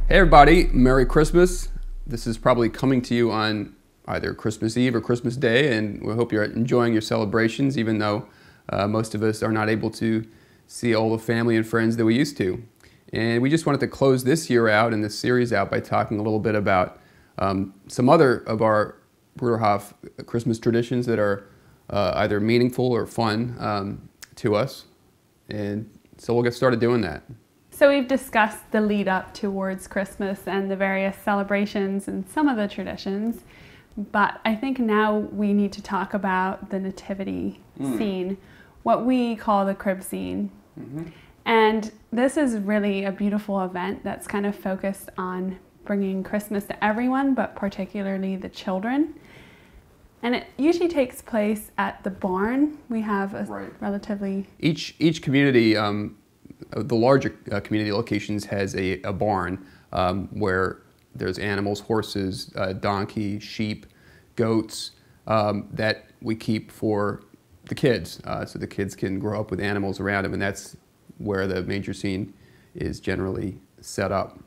Hey everybody, Merry Christmas. This is probably coming to you on either Christmas Eve or Christmas Day, and we hope you're enjoying your celebrations, even though most of us are not able to see all the family and friends that we used to. And we just wanted to close this year out and this series out by talking a little bit about some other of our Bruderhof Christmas traditions that are either meaningful or fun to us. And so we'll get started doing that. So we've discussed the lead up towards Christmas and the various celebrations and some of the traditions, but I think now we need to talk about the nativity scene, what we call the crib scene. And this is really a beautiful event that's kind of focused on bringing Christmas to everyone, but particularly the children. And it usually takes place at the barn. We have a relatively... Each community, the larger community locations has a barn where there's animals, horses, donkey, sheep, goats that we keep for the kids, so the kids can grow up with animals around them, and that's where the manger scene is generally set up.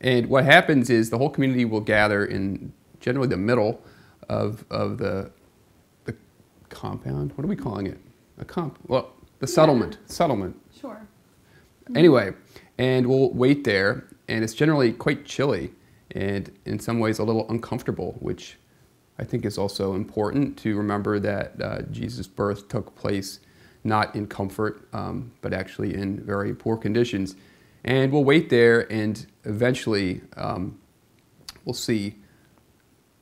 And what happens is the whole community will gather in generally the middle of the compound. What are we calling it? The settlement. Settlement. Sure. Anyway, and we'll wait there, and it's generally quite chilly and in some ways a little uncomfortable, which I think is also important to remember that Jesus' birth took place not in comfort, but actually in very poor conditions. And we'll wait there, and eventually we'll see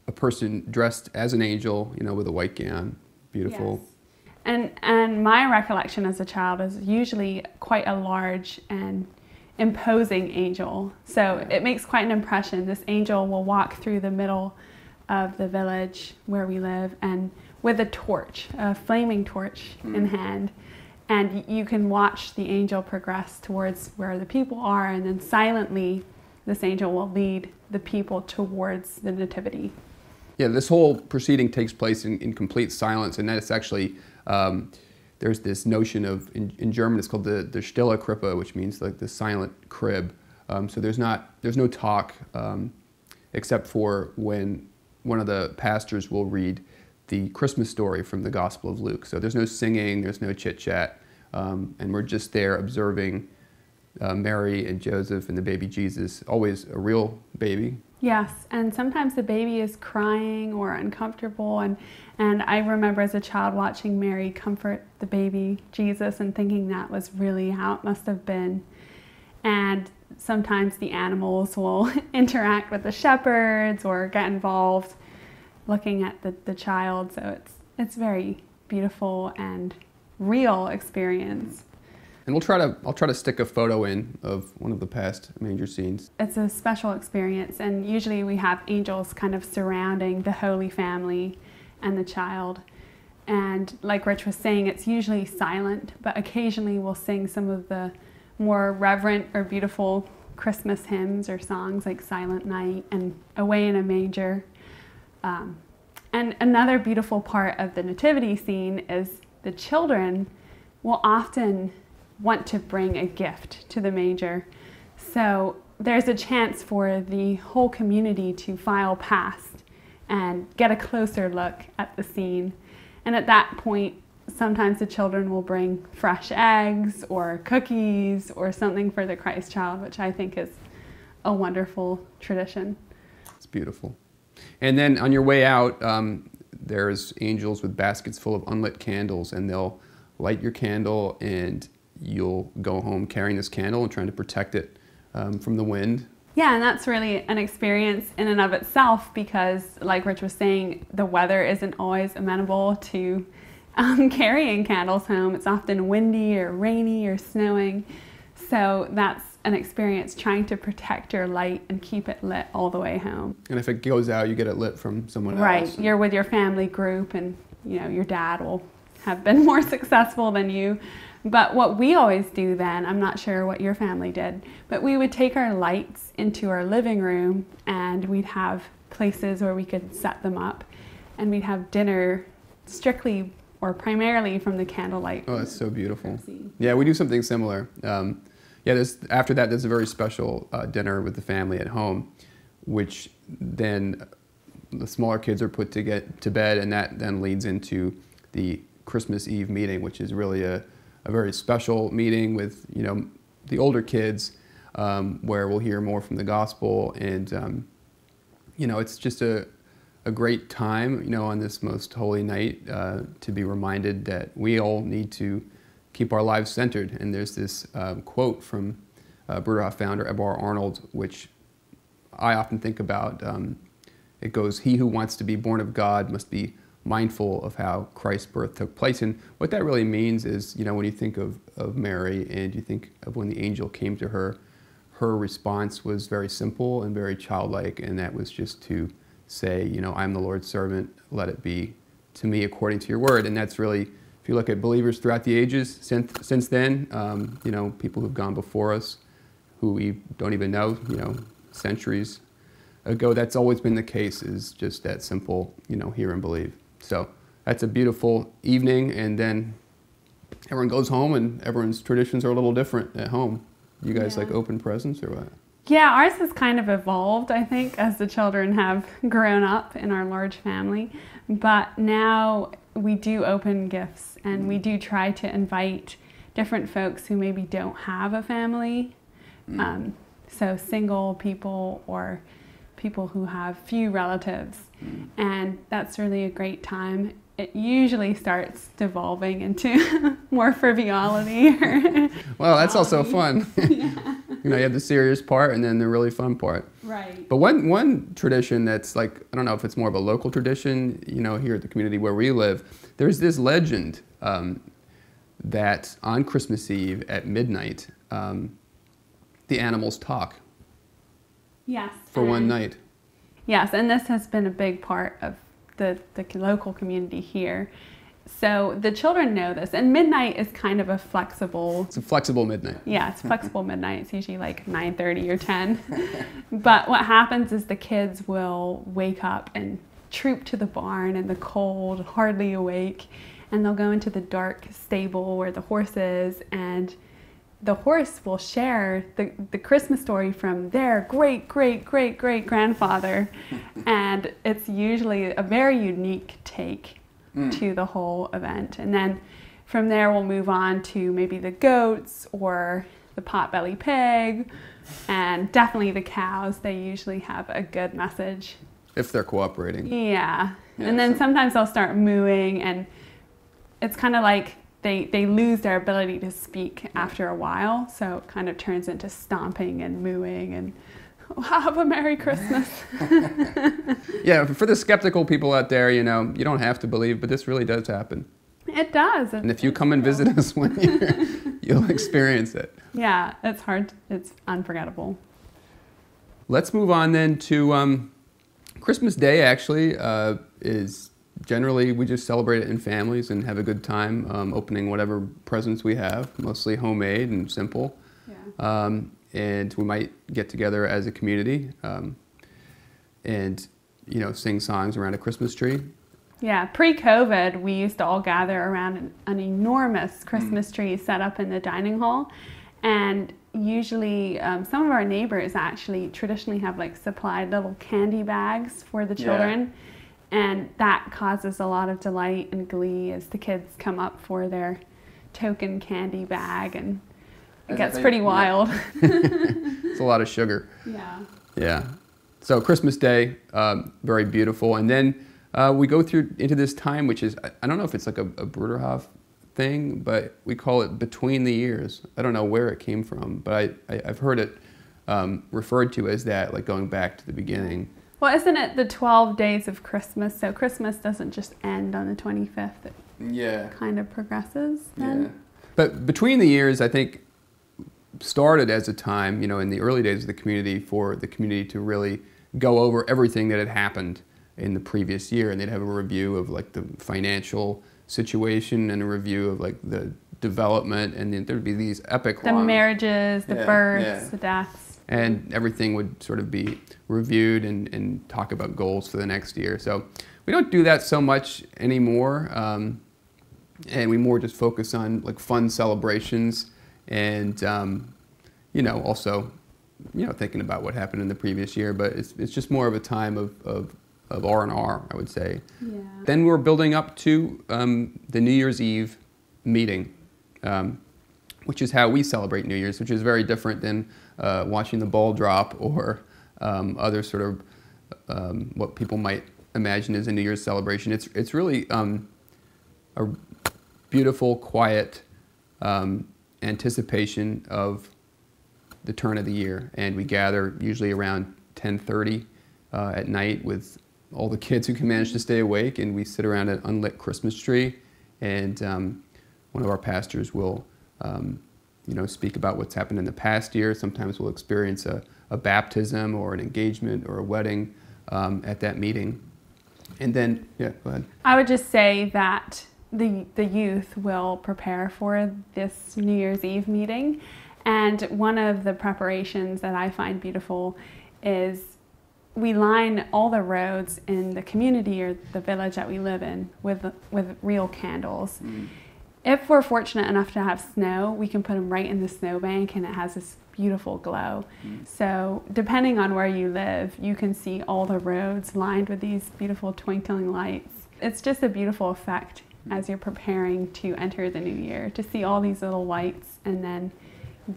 a person dressed as an angel, with a white gown, beautiful. Yes. And my recollection as a child is usually quite a large and imposing angel. So it makes quite an impression. This angel will walk through the middle of the village where we live, and with a torch, a flaming torch in hand. And you can watch the angel progress towards where the people are, and then silently this angel will lead the people towards the nativity. Yeah, this whole proceeding takes place in complete silence, and that it's actually, there's this notion of, in German it's called the stille Krippe, which means like the silent crib. So there's no talk except for when one of the pastors will read the Christmas story from the Gospel of Luke. So there's no singing, there's no chit-chat, and we're just there observing Mary and Joseph and the baby Jesus, always a real baby. Yes, and sometimes the baby is crying or uncomfortable, and I remember as a child watching Mary comfort the baby Jesus and thinking that was really how it must have been. And sometimes the animals will interact with the shepherds or get involved looking at the child, so it's very beautiful and real experience. And I'll try to stick a photo in of one of the past manger scenes. It's a special experience, and usually we have angels kind of surrounding the Holy Family and the child. And like Rich was saying, it's usually silent, but occasionally we'll sing some of the more reverent or beautiful Christmas hymns or songs like Silent Night and Away in a Manger. And another beautiful part of the nativity scene is the children will often want to bring a gift to the manger. So there's a chance for the whole community to file past and get a closer look at the scene. And at that point, sometimes the children will bring fresh eggs or cookies or something for the Christ child, which I think is a wonderful tradition. It's beautiful. And then on your way out, there's angels with baskets full of unlit candles, and they'll light your candle, and you'll go home carrying this candle and trying to protect it from the wind. Yeah, and that's really an experience in and of itself because, like Rich was saying, the weather isn't always amenable to carrying candles home. It's often windy or rainy or snowing. So that's an experience trying to protect your light and keep it lit all the way home. And if it goes out, you get it lit from someone else. Right, you're with your family group, and your dad will have been more successful than you. But what we always do then, I'm not sure what your family did, but we would take our lights into our living room, and we'd have places where we could set them up, and we'd have dinner strictly or primarily from the candlelight. Oh, that's so beautiful. Yeah, we do something similar. Yeah, after that, there's a very special dinner with the family at home, which then the smaller kids are put to get to bed, and that then leads into the Christmas Eve meeting, which is really a very special meeting with, you know, the older kids, where we'll hear more from the gospel, and you know, it's just a great time, you know, on this most holy night, to be reminded that we all need to keep our lives centered. And there's this quote from Bruderhof founder Eberhard Arnold, which I often think about. It goes, "He who wants to be born of God must be mindful of how Christ's birth took place." And what that really means is, you know, when you think of Mary and you think of when the angel came to her, her response was very simple and very childlike, and that was just to say, you know, "I'm the Lord's servant, let it be to me according to your word." And that's really, if you look at believers throughout the ages since then, you know, people who've gone before us, who we don't even know, you know, centuries ago, that's always been the case, is just that simple, you know, hear and believe. So that's a beautiful evening, and then everyone goes home, and everyone's traditions are a little different at home. You guys like open presents or what? Yeah, ours has kind of evolved, I think, as the children have grown up in our large family. But now we do open gifts, and we do try to invite different folks who maybe don't have a family. So single people or people who have few relatives. And that's really a great time. It usually starts devolving into more frivolity. Well, that's also fun. Yeah. You know, you have the serious part and then the really fun part. Right. But one tradition that's like, I don't know if it's more of a local tradition, you know, here at the community where we live, there's this legend that on Christmas Eve at midnight, the animals talk. Yes. For one night. Yes, and this has been a big part of the local community here. So the children know this, and midnight is kind of a flexible... It's a flexible midnight. Yeah, it's flexible midnight. It's usually like 9:30 or 10. But what happens is the kids will wake up and troop to the barn in the cold, hardly awake, and they'll go into the dark stable where the horse is, and the horse will share the Christmas story from their great-great-great-great-grandfather. And it's usually a very unique take to the whole event. And then from there we'll move on to maybe the goats or the potbelly pig, and definitely the cows. They usually have a good message. If they're cooperating. Yeah. And then sometimes they'll start mooing, and it's kind of like they lose their ability to speak after a while, so it kind of turns into stomping and mooing and have a Merry Christmas. Yeah, for the skeptical people out there, you know, you don't have to believe, but this really does happen. It does. And if you come and visit us one year, you'll experience it. Yeah, it's hard. It's unforgettable. Let's move on then to Christmas Day, actually, is generally we just celebrate it in families and have a good time opening whatever presents we have, mostly homemade and simple. Yeah. And we might get together as a community and, you know, sing songs around a Christmas tree. Yeah, pre-COVID, we used to all gather around an enormous Christmas tree set up in the dining hall. And usually some of our neighbors actually traditionally have like supplied little candy bags for the children. Yeah. And that causes a lot of delight and glee as the kids come up for their token candy bag, and it gets pretty wild. It's a lot of sugar. Yeah. Yeah. So Christmas Day, very beautiful. And then we go through into this time, which is, I don't know if it's like a Bruderhof thing, but we call it between the years. I don't know where it came from, but I've heard it referred to as that, like going back to the beginning. Well, isn't it the 12 days of Christmas? So Christmas doesn't just end on the 25th. It kind of progresses then. Yeah. But between the years, I think, started as a time, you know, in the early days of the community, for the community to really go over everything that had happened in the previous year. And they'd have a review of like the financial situation and a review of like the development. And then there'd be these epic The marriages, the births, the deaths. And everything would sort of be reviewed and talk about goals for the next year. So we don't do that so much anymore. And we more just focus on like fun celebrations and, also, thinking about what happened in the previous year, but it's just more of a time of R&R, I would say. Yeah. Then we're building up to the New Year's Eve meeting, which is how we celebrate New Year's, which is very different than watching the ball drop or other sort of what people might imagine as a New Year's celebration. It's really a beautiful, quiet anticipation of the turn of the year, and we gather usually around 10:30 at night with all the kids who can manage to stay awake, and we sit around an unlit Christmas tree, and one of our pastors will speak about what's happened in the past year. Sometimes we'll experience a baptism or an engagement or a wedding at that meeting. And then, yeah, go ahead. I would just say that the youth will prepare for this New Year's Eve meeting. And one of the preparations that I find beautiful is we line all the roads in the community or the village that we live in with real candles. Mm. If we're fortunate enough to have snow, we can put them right in the snowbank and it has this beautiful glow. Mm. So depending on where you live, you can see all the roads lined with these beautiful twinkling lights. It's just a beautiful effect as you're preparing to enter the new year, to see all these little lights and then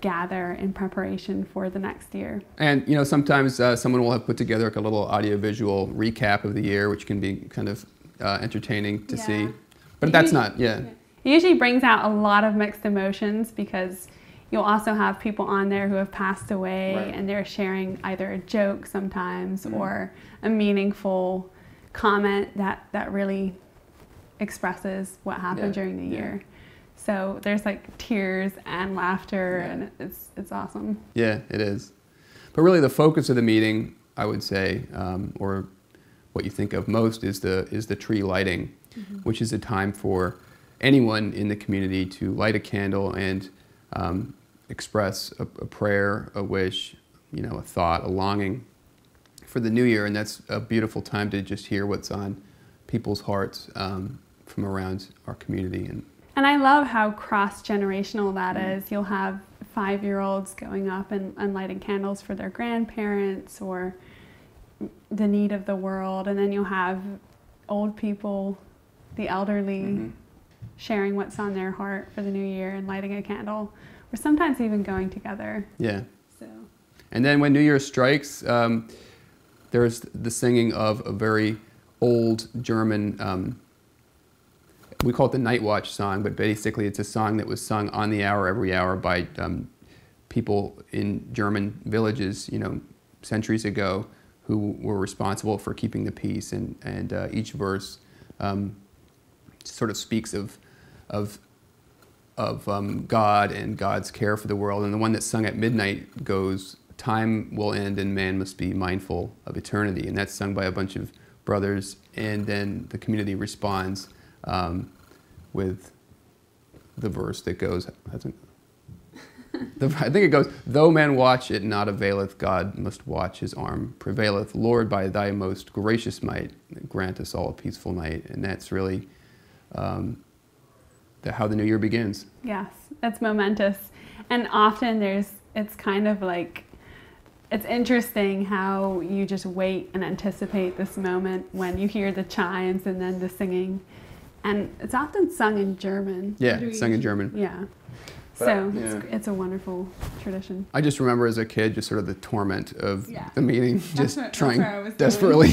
gather in preparation for the next year. And sometimes someone will have put together like a little audiovisual recap of the year, which can be kind of entertaining to see. But that's not, yeah. It usually brings out a lot of mixed emotions because you'll also have people on there who have passed away, right, and they're sharing either a joke sometimes or a meaningful comment that really expresses what happened during the year. So there's like tears and laughter, and it's awesome. Yeah, it is. But really the focus of the meeting, I would say, or what you think of most is the tree lighting, which is a time for anyone in the community to light a candle and express a prayer, a wish, a thought, a longing for the new year. And that's a beautiful time to just hear what's on people's hearts from around our community. And I love how cross-generational that is. You'll have 5-year-olds going up and lighting candles for their grandparents or the need of the world. And then you'll have old people, the elderly, sharing what's on their heart for the new year and lighting a candle, or sometimes even going together. Yeah. So. And then when New Year strikes, there's the singing of a very old German we call it the Night Watch song, but basically it's a song that was sung on the hour, every hour by people in German villages, centuries ago, who were responsible for keeping the peace. And each verse sort of speaks of God and God's care for the world. And the one that's sung at midnight goes, "Time will end and man must be mindful of eternity." And that's sung by a bunch of brothers. And then the community responds with the verse that goes, I think it goes, "Though man watch it not availeth, God must watch, his arm prevaileth. Lord, by thy most gracious might, grant us all a peaceful night." And that's really how the new year begins. Yes, it's momentous. And often it's kind of like, it's interesting how you just wait and anticipate this moment when you hear the chimes and then the singing. And it's often sung in German. Yeah, it's sung in German. Yeah. So it's a wonderful tradition. I just remember as a kid just sort of the torment of the meeting, just trying desperately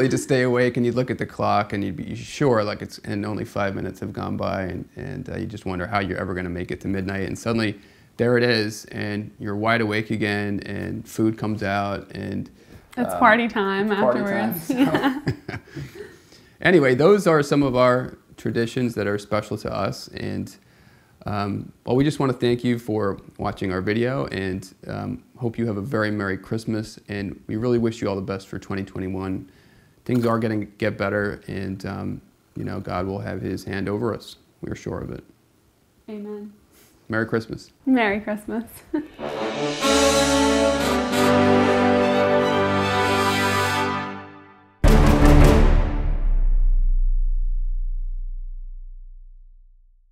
to stay awake, and you'd look at the clock and you'd be sure like and only 5 minutes have gone by, and you just wonder how you're ever going to make it to midnight, and suddenly there it is, and you're wide awake again, and food comes out, and it's party time afterwards. Party time, so. Anyway, those are some of our traditions that are special to us, and well, we just want to thank you for watching our video, and hope you have a very Merry Christmas, and we really wish you all the best for 2021. Things are going to get better, and God will have his hand over us. We're sure of it. Amen. Merry Christmas. Merry Christmas.